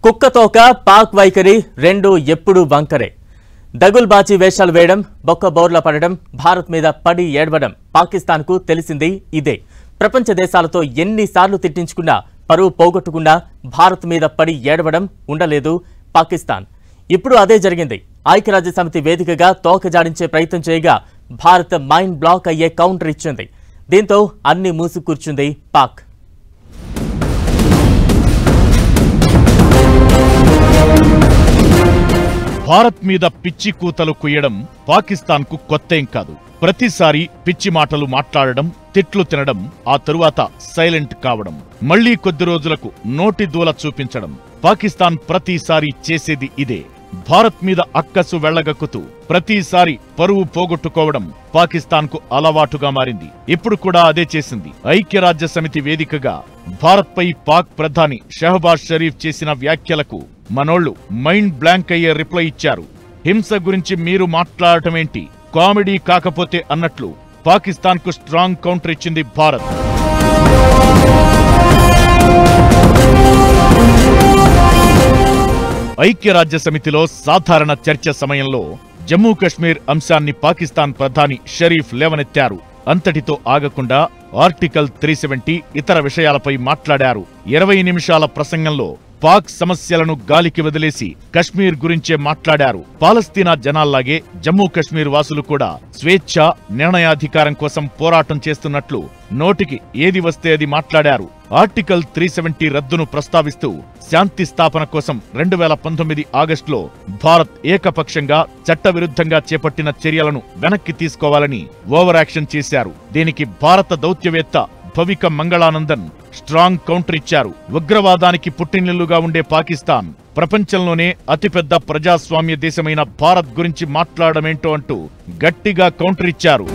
కుక్కతోక పాక్ వైఖరి రెండు ఎప్పుడు వంకరే. దగుల్బాజీ వేషాలు వేయడం, బొక్క బోర్ల పడడం, భారత్ మీద పడి ఏడవడం పాకిస్తాన్కు తెలిసింది ఇదే. ప్రపంచ దేశాలతో ఎన్నిసార్లు తిట్టించుకున్నా, పరువు పోగొట్టుకున్నా భారత్ మీద పడి ఏడవడం ఉండలేదు పాకిస్తాన్. ఇప్పుడు అదే జరిగింది. ఐక్యరాజ్యసమితి వేదికగా తోక జాడించే ప్రయత్నం చేయగా భారత్ మైండ్ బ్లాక్ అయ్యే కౌంటర్ ఇచ్చింది. దీంతో అన్ని మూసి కూర్చుంది పాక్. భారత్ మీద పిచ్చి కూతలు కుయ్యడం పాకిస్తాన్కు కొత్తేం కాదు. ప్రతిసారి పిచ్చి మాటలు మాట్లాడడం, తిట్లు తినడం, ఆ తరువాత సైలెంట్ కావడం, మళ్లీ కొద్ది రోజులకు నోటి దూల చూపించడం. పాకిస్తాన్ ప్రతిసారి చేసేది ఇదే. భారత్ మీద అక్కసు వెళ్లగక్కుతూ ప్రతిసారి పరువు పోగొట్టుకోవడం పాకిస్తాన్కు అలవాటుగా మారింది. ఇప్పుడు కూడా అదే చేసింది. ఐక్యరాజ్యసమితి వేదికగా భారత్పై పాక్ ప్రధాని షహబాజ్ షరీఫ్ చేసిన వ్యాఖ్యలకు మనోళ్లు మైండ్ బ్లాంక్ అయ్యే రిప్లై ఇచ్చారు. హింస గురించి మీరు మాట్లాడటమేంటి, కామెడీ కాకపోతే అన్నట్లు పాకిస్తాన్కు స్ట్రాంగ్ కౌంటర్ ఇచ్చింది భారత్. ఐక్యరాజ్యసమితిలో సాధారణ చర్చ సమయంలో జమ్మూ కశ్మీర్ అంశాన్ని పాకిస్తాన్ ప్రధాని షరీఫ్ లేవనెత్తారు. అంతటితో ఆగకుండా ఆర్టికల్ 370 ఇతర విషయాలపై మాట్లాడారు. 20 నిమిషాల ప్రసంగంలో పాక్ సమస్యలను గాలికి వదిలేసి కశ్మీర్ గురించే మాట్లాడారు. పాలస్తీనా జనాల్లాగే జమ్మూ కశ్మీర్ వాసులు కూడా స్వేచ్ఛ, నిర్ణయాధికారం కోసం పోరాటం చేస్తున్నట్లు నోటికి ఏది వస్తే అది మాట్లాడారు. ఆర్టికల్ 370 రద్దును ప్రస్తావిస్తూ శాంతి స్థాపన కోసం 2019 ఆగస్టులో భారత్ ఏకపక్షంగా చట్టవిరుద్ధంగా చేపట్టిన చర్యలను వెనక్కి తీసుకోవాలని ఓవర్ యాక్షన్ చేశారు. దీనికి భారత దౌత్యవేత్త భవిక మంగళానందన్ స్ట్రాంగ్ కౌంటర్ ఇచ్చారు. ఉగ్రవాదానికి పుట్టినిల్లుగా ఉండే పాకిస్తాన్ ప్రపంచంలోనే అతిపెద్ద ప్రజాస్వామ్య దేశమైన భారత్ గురించి మాట్లాడమేంటో అంటూ గట్టిగా కౌంటర్ ఇచ్చారు.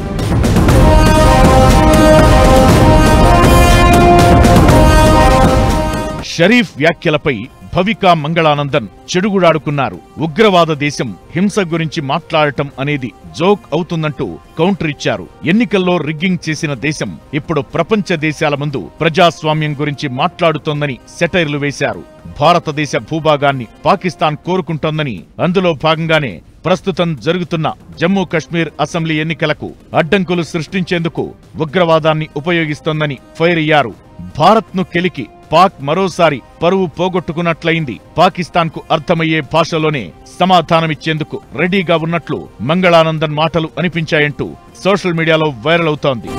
షరీఫ్ వ్యాఖ్యలపై భవికా మంగళానందన్ చెడుగుడాడుకున్నారు. ఉగ్రవాద దేశం హింస గురించి మాట్లాడటం అనేది జోక్ అవుతుందంటూ కౌంటర్ ఇచ్చారు. ఎన్నికల్లో రిగ్గింగ్ చేసిన దేశం ఇప్పుడు ప్రపంచ దేశాల ముందు ప్రజాస్వామ్యం గురించి మాట్లాడుతోందని సెటైర్లు వేశారు. భారతదేశ భూభాగాన్ని పాకిస్తాన్ కోరుకుంటోందని, అందులో భాగంగానే ప్రస్తుతం జరుగుతున్న జమ్మూ కశ్మీర్ అసెంబ్లీ ఎన్నికలకు అడ్డంకులు సృష్టించేందుకు ఉగ్రవాదాన్ని ఉపయోగిస్తోందని ఫైర్ అయ్యారు. భారత్ను కెలికి పాక్ మరోసారి పరువు పోగొట్టుకున్నట్లయింది. పాకిస్తాన్కు అర్థమయ్యే భాషలోనే సమాధానమిచ్చేందుకు రెడీగా ఉన్నట్లు మంగళానందన్ మాటలు అనిపించాయంటూ సోషల్ మీడియాలో వైరల్ అవుతోంది.